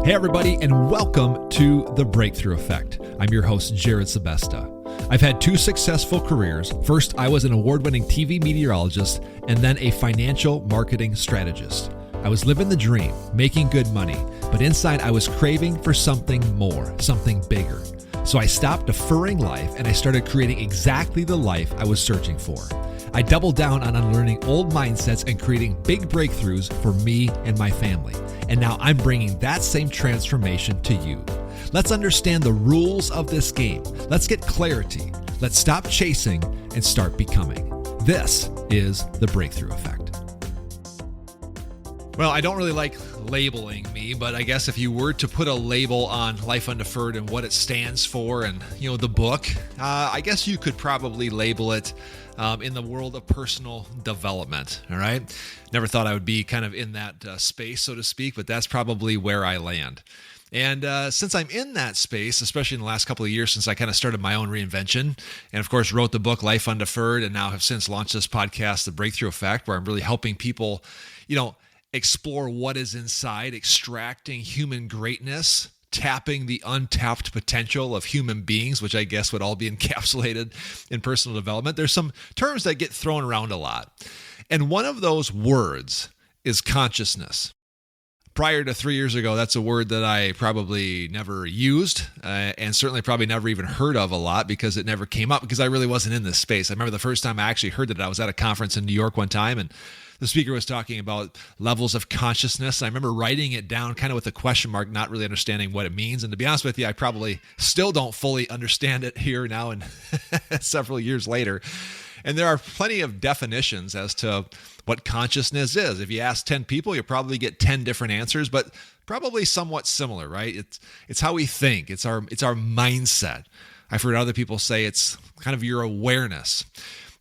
Hey everybody, and welcome to The Breakthrough Effect. I'm your host, Jerrid Sebesta. I've had two successful careers. First, I was an award-winning TV meteorologist and then a financial marketing strategist. I was living the dream, making good money, but inside I was craving for something more, something bigger. So I stopped deferring life and I started creating exactly the life I was searching for. I doubled down on unlearning old mindsets and creating big breakthroughs for me and my family. And now I'm bringing that same transformation to you. Let's understand the rules of this game. Let's get clarity. Let's stop chasing and start becoming. This is the Breakthrough Effect. Well, I don't really like labeling me, but I guess if you were to put a label on Life Undeferred and what it stands for and, the book, I guess you could probably label it in the world of personal development, all right? Never thought I would be kind of in that space, so to speak, but that's probably where I land. And since I'm in that space, especially in the last couple of years since I kind of started my own reinvention, and of course wrote the book Life Undeferred, and now have since launched this podcast, The Breakthrough Effect, where I'm really helping people, explore what is inside, extracting human greatness, tapping the untapped potential of human beings, which I guess would all be encapsulated in personal development. There's some terms that get thrown around a lot. And one of those words is consciousness. Prior to 3 years ago, that's a word that I probably never used and certainly probably never even heard of a lot because it never came up because I really wasn't in this space. I remember the first time I actually heard it, I was at a conference in New York one time and the speaker was talking about levels of consciousness. I remember writing it down kind of with a question mark, not really understanding what it means. And to be honest with you, I probably still don't fully understand it here now and several years later. And there are plenty of definitions as to what consciousness is. If you ask 10 people, you'll probably get 10 different answers, but probably somewhat similar, right? It's how we think. It's our mindset. I've heard other people say it's kind of your awareness.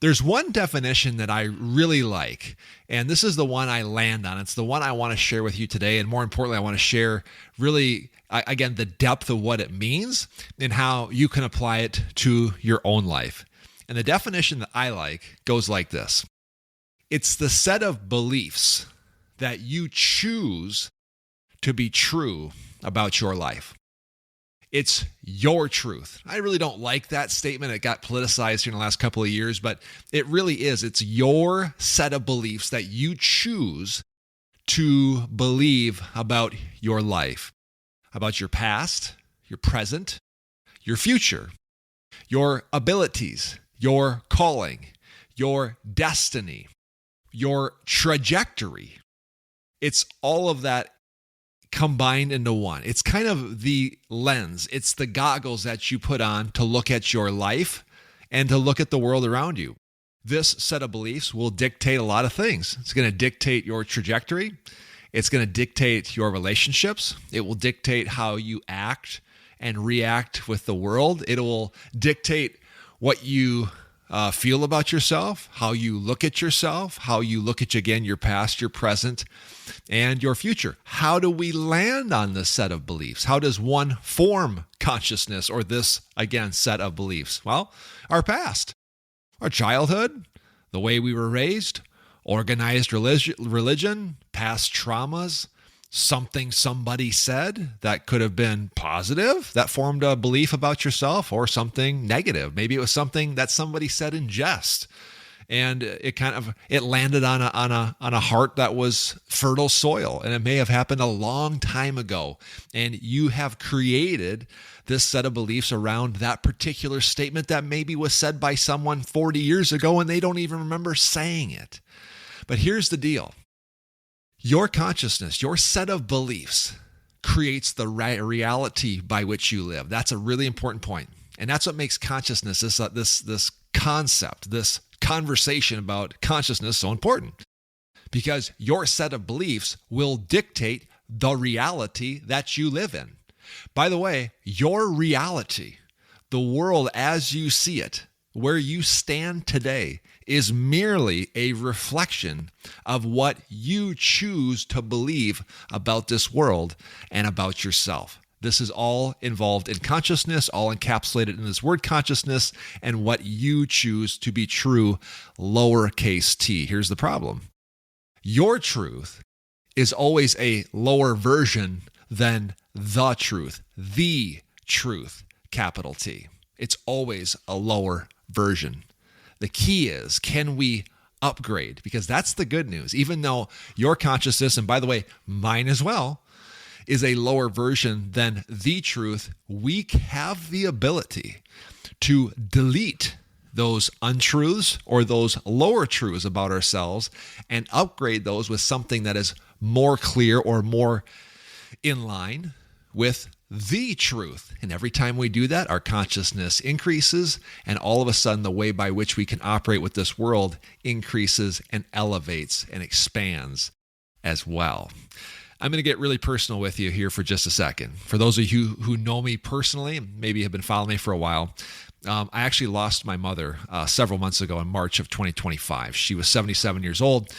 There's one definition that I really like, and this is the one I land on. It's the one I want to share with you today, and more importantly, I want to share really, again, the depth of what it means and how you can apply it to your own life. And the definition that I like goes like this. It's the set of beliefs that you choose to be true about your life. It's your truth. I really don't like that statement. It got politicized here in the last couple of years, but it really is. It's your set of beliefs that you choose to believe about your life, about your past, your present, your future, your abilities, your calling, your destiny, your trajectory. It's all of that combined into one. It's kind of the lens. It's the goggles that you put on to look at your life and to look at the world around you. This set of beliefs will dictate a lot of things. It's going to dictate your trajectory. It's going to dictate your relationships. It will dictate how you act and react with the world. It will dictate what you feel about yourself, how you look at yourself, how you look at, again, your past, your present, and your future. How do we land on this set of beliefs? How does one form consciousness or this, again, set of beliefs? Well, our past, our childhood, the way we were raised, organized religion, past traumas, something somebody said that could have been positive, that formed a belief about yourself, or something negative. Maybe it was something that somebody said in jest, and it landed on a heart that was fertile soil, and it may have happened a long time ago, and you have created this set of beliefs around that particular statement that maybe was said by someone 40 years ago, and they don't even remember saying it. But here's the deal. Your consciousness, your set of beliefs creates the reality by which you live. That's a really important point. And that's what makes consciousness, this concept, this conversation about consciousness so important. Because your set of beliefs will dictate the reality that you live in. By the way, your reality, the world as you see it, where you stand today, is merely a reflection of what you choose to believe about this world and about yourself. This is all involved in consciousness, all encapsulated in this word consciousness, and what you choose to be true, lowercase t. Here's the problem. Your truth is always a lower version than the truth, capital T. It's always a lower version. The key is, can we upgrade? Because that's the good news. Even though your consciousness, and by the way, mine as well, is a lower version than the truth, we have the ability to delete those untruths or those lower truths about ourselves and upgrade those with something that is more clear or more in line with the truth. And every time we do that, our consciousness increases, and all of a sudden the way by which we can operate with this world increases and elevates and expands as well. I'm going to get really personal with you here for just a second. For those of you who know me personally, maybe have been following me for a while, I actually lost my mother several months ago in March of 2025. She was 77 years old.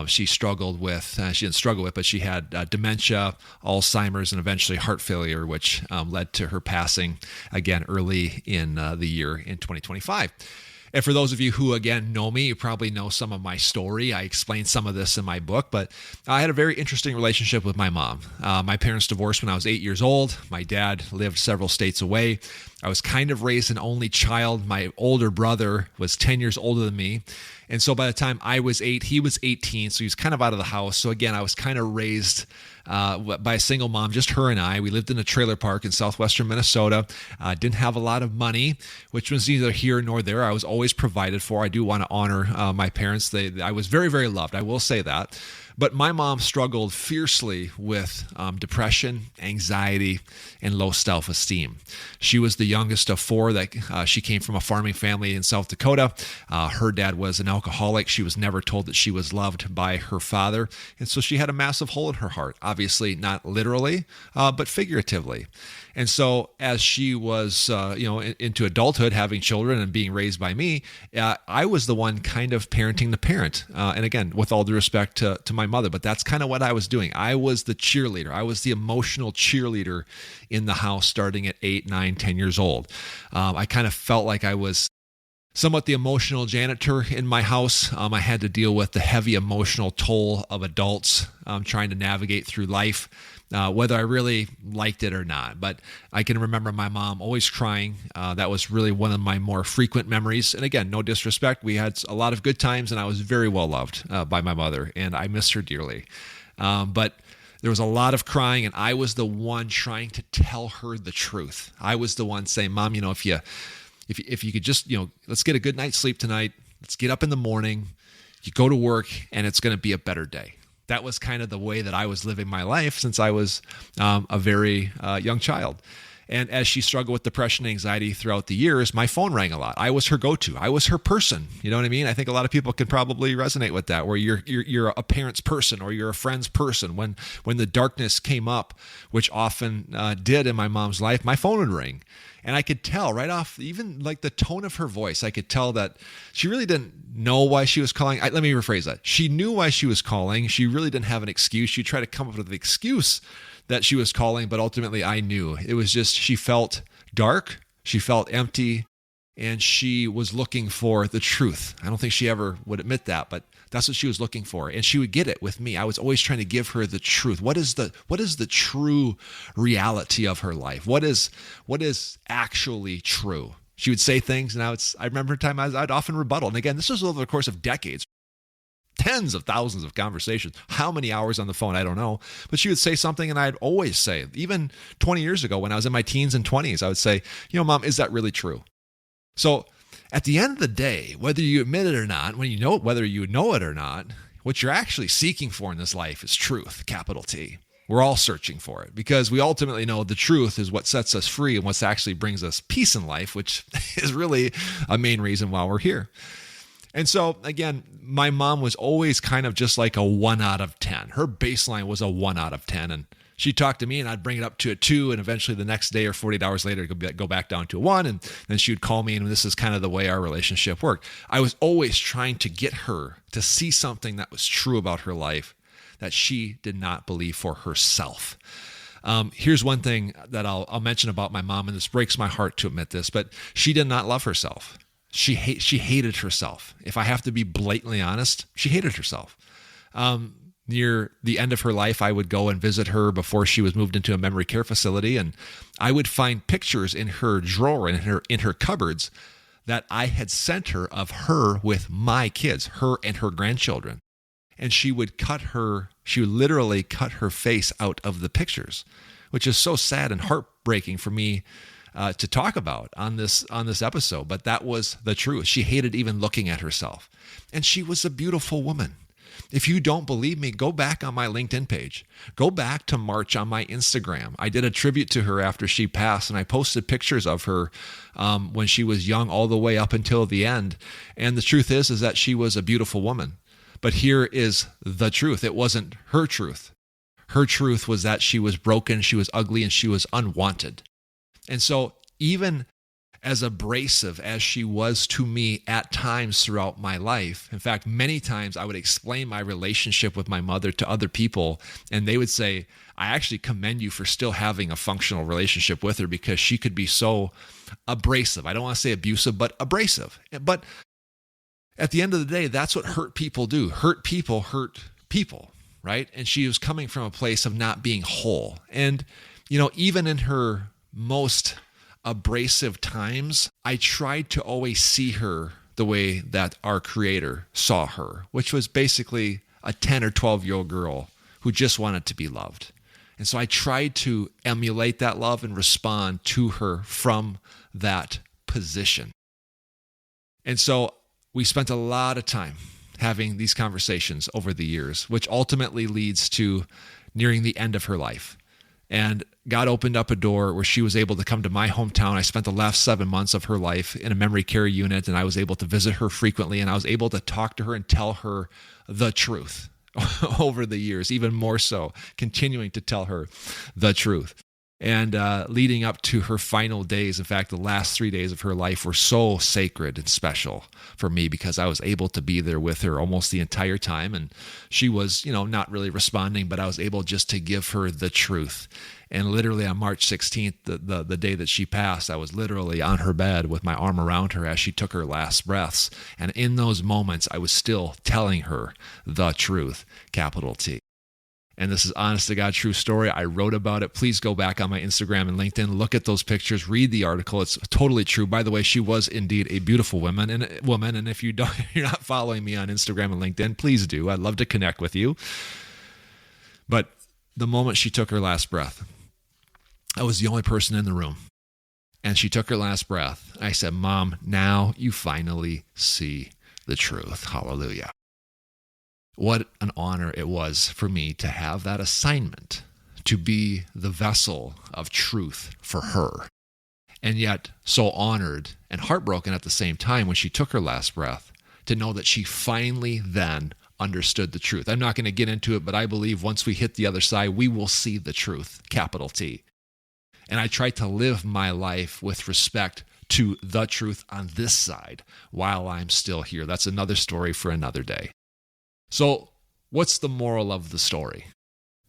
She struggled with, she didn't struggle with, but she had dementia, Alzheimer's, and eventually heart failure, which led to her passing again early in the year in 2025. And for those of you who, again, know me, you probably know some of my story. I explained some of this in my book, but I had a very interesting relationship with my mom. My parents divorced when I was 8 years old. My dad lived several states away. I was kind of raised an only child. My older brother was 10 years older than me. And so by the time I was 8, he was 18, so he was kind of out of the house. So again, I was kind of raised by a single mom, just her and I. We lived in a trailer park in southwestern Minnesota. Didn't have a lot of money, which was neither here nor there. I was always provided for. I do want to honor my parents. I was very, very loved. I will say that. But my mom struggled fiercely with depression, anxiety, and low self-esteem. She was the youngest of 4. She came from a farming family in South Dakota. Her dad was an alcoholic. She was never told that she was loved by her father. And so she had a massive hole in her heart, obviously not literally, but figuratively. And so as she was, into adulthood, having children and being raised by me, I was the one kind of parenting the parent. And again, with all due respect to my mother, but that's kind of what I was doing. I was the cheerleader. I was the emotional cheerleader in the house starting at 8, 9, 10 years old. I kind of felt like I was somewhat the emotional janitor in my house. I had to deal with the heavy emotional toll of adults trying to navigate through life, whether I really liked it or not. But I can remember my mom always crying. That was really one of my more frequent memories. And again, no disrespect. We had a lot of good times, and I was very well loved by my mother, and I miss her dearly. But there was a lot of crying, and I was the one trying to tell her the truth. I was the one saying, Mom, if you could just, let's get a good night's sleep tonight. Let's get up in the morning. You go to work, and it's going to be a better day. That was kind of the way that I was living my life since I was a very young child. And as she struggled with depression and anxiety throughout the years, my phone rang a lot. I was her go-to. I was her person. You know what I mean? I think a lot of people can probably resonate with that, where you're a parent's person or you're a friend's person. When the darkness came up, which often did in my mom's life, my phone would ring. And I could tell right off, even like the tone of her voice, I could tell that she really didn't know why she was calling. Let me rephrase that. She knew why she was calling. She really didn't have an excuse. She tried to come up with an excuse that she was calling, but ultimately I knew. It was just, she felt dark, she felt empty, and she was looking for the truth. I don't think she ever would admit that, but that's what she was looking for. And she would get it with me. I was always trying to give her the truth. What is the true reality of her life? What is actually true? She would say things, and I remember a time I'd often rebuttal. And again, this was over the course of decades. Tens of thousands of conversations. How many hours on the phone? I don't know. But she would say something, and I'd always say, even 20 years ago when I was in my teens and 20s, I would say, Mom, is that really true? So at the end of the day, whether you admit it or not, whether you know it or not, what you're actually seeking for in this life is truth, capital T. We're all searching for it because we ultimately know the truth is what sets us free and what actually brings us peace in life, which is really a main reason why we're here. And so, again, my mom was always kind of just like a 1 out of 10. Her baseline was a 1 out of 10. And she'd talk to me, and I'd bring it up to a 2. And eventually the next day or 48 hours later, it would go back down to a 1. And then she would call me, and this is kind of the way our relationship worked. I was always trying to get her to see something that was true about her life that she did not believe for herself. Here's one thing that I'll mention about my mom, and this breaks my heart to admit this, but she did not love herself. She hated herself. If I have to be blatantly honest, she hated herself. near the end of her life, I would go and visit her before she was moved into a memory care facility, and I would find pictures in her drawer, in her cupboards, that I had sent her of her with my kids, her and her grandchildren. And she would literally cut her face out of the pictures, which is so sad and heartbreaking for me to talk about on this episode. But that was the truth. She hated even looking at herself. And she was a beautiful woman. If you don't believe me, go back on my LinkedIn page. Go back to March on my Instagram. I did a tribute to her after she passed, and I posted pictures of her when she was young all the way up until the end. And the truth is that she was a beautiful woman. But here is the truth. It wasn't her truth. Her truth was that she was broken, she was ugly, and she was unwanted. And so even as abrasive as she was to me at times throughout my life, in fact, many times I would explain my relationship with my mother to other people, and they would say, I actually commend you for still having a functional relationship with her, because she could be so abrasive. I don't want to say abusive, but abrasive. But at the end of the day, that's what hurt people do. Hurt people, right? And she was coming from a place of not being whole. And, even in her most abrasive times, I tried to always see her the way that our Creator saw her, which was basically a 10 or 12-year-old girl who just wanted to be loved. And so I tried to emulate that love and respond to her from that position. And so we spent a lot of time having these conversations over the years, which ultimately leads to nearing the end of her life. And God opened up a door where she was able to come to my hometown. I spent the last 7 months of her life in a memory care unit, and I was able to visit her frequently, and I was able to talk to her and tell her the truth over the years, even more so, continuing to tell her the truth. And leading up to her final days, in fact, the last 3 days of her life were so sacred and special for me, because I was able to be there with her almost the entire time. And she was, not really responding, but I was able just to give her the truth. And literally on March 16th, the day that she passed, I was literally on her bed with my arm around her as she took her last breaths. And in those moments, I was still telling her the truth, capital T. And this is honest to God, true story. I wrote about it. Please go back on my Instagram and LinkedIn, look at those pictures, read the article. It's totally true. By the way, she was indeed a beautiful woman. And if you're not following me on Instagram and LinkedIn, please do. I'd love to connect with you. But the moment she took her last breath, I was the only person in the room. And she took her last breath. I said, Mom, now you finally see the truth. Hallelujah. What an honor it was for me to have that assignment, to be the vessel of truth for her. And yet so honored and heartbroken at the same time when she took her last breath, to know that she finally then understood the truth. I'm not going to get into it, but I believe once we hit the other side, we will see the truth, capital T. And I try to live my life with respect to the truth on this side while I'm still here. That's another story for another day. So what's the moral of the story?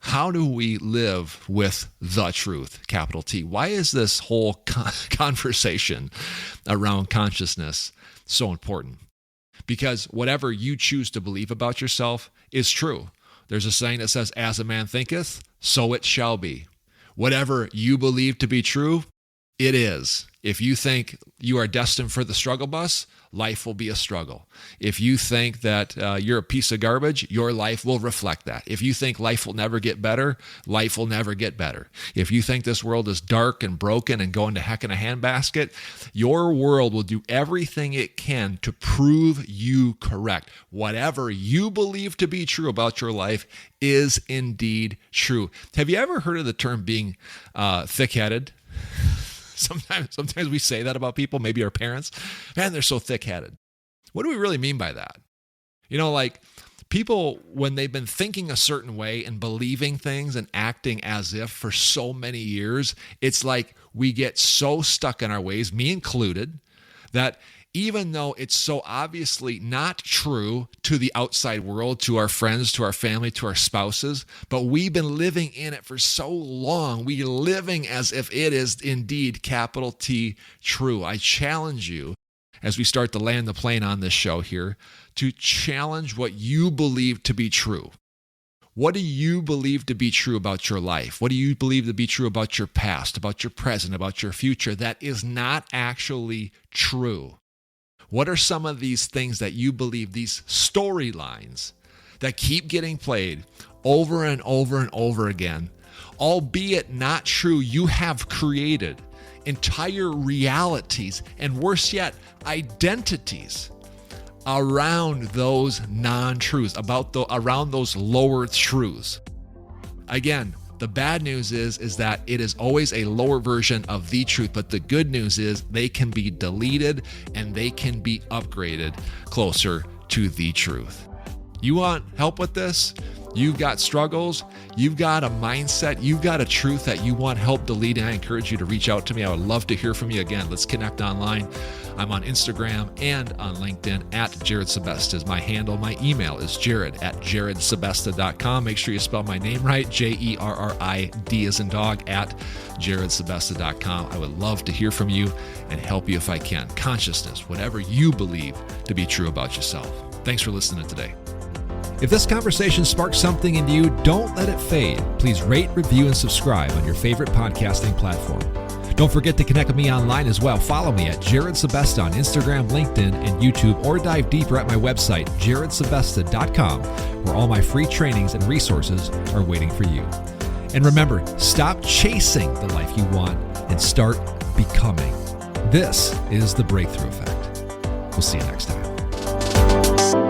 How do we live with the truth, capital T? Why is this whole conversation around consciousness so important? Because whatever you choose to believe about yourself is true. There's a saying that says, as a man thinketh, so it shall be. Whatever you believe to be true, it is. If you think you are destined for the struggle bus, life will be a struggle. If you think that you're a piece of garbage, your life will reflect that. If you think life will never get better, life will never get better. If you think this world is dark and broken and going to heck in a handbasket, your world will do everything it can to prove you correct. Whatever you believe to be true about your life is indeed true. Have you ever heard of the term being thick-headed? Sometimes we say that about people, maybe our parents. Man, they're so thick-headed. What do we really mean by that? Like people, when they've been thinking a certain way and believing things and acting as if for so many years, it's like we get so stuck in our ways, me included, that even though it's so obviously not true to the outside world, to our friends, to our family, to our spouses, but we've been living in it for so long, we're living as if it is indeed, capital T, true. I challenge you, as we start to land the plane on this show here, to challenge what you believe to be true. What do you believe to be true about your life? What do you believe to be true about your past, about your present, about your future that is not actually true? What are some of these things that you believe, these storylines that keep getting played over and over and over again, albeit not true? You have created entire realities and, worse yet, identities around those non-truths, around those lower truths. Again, the bad news is that it is always a lower version of the truth, but the good news is they can be deleted and they can be upgraded closer to the truth. You want help with this? You've got struggles, you've got a mindset, you've got a truth that you want help deleting. I encourage you to reach out to me. I would love to hear from you. Again, let's connect online. I'm on Instagram and on LinkedIn at Jerrid Sebesta is my handle. My email is jerrid@jerridsebesta.com. Make sure you spell my name right, Jerrid as in dog, at jerridsebesta.com. I would love to hear from you and help you if I can. Consciousness, whatever you believe to be true about yourself. Thanks for listening today. If this conversation sparks something in you, don't let it fade. Please rate, review, and subscribe on your favorite podcasting platform. Don't forget to connect with me online as well. Follow me at Jerrid Sebesta on Instagram, LinkedIn, and YouTube, or dive deeper at my website, jerridsebesta.com, where all my free trainings and resources are waiting for you. And remember, stop chasing the life you want and start becoming. This is the breakthrough effect. We'll see you next time.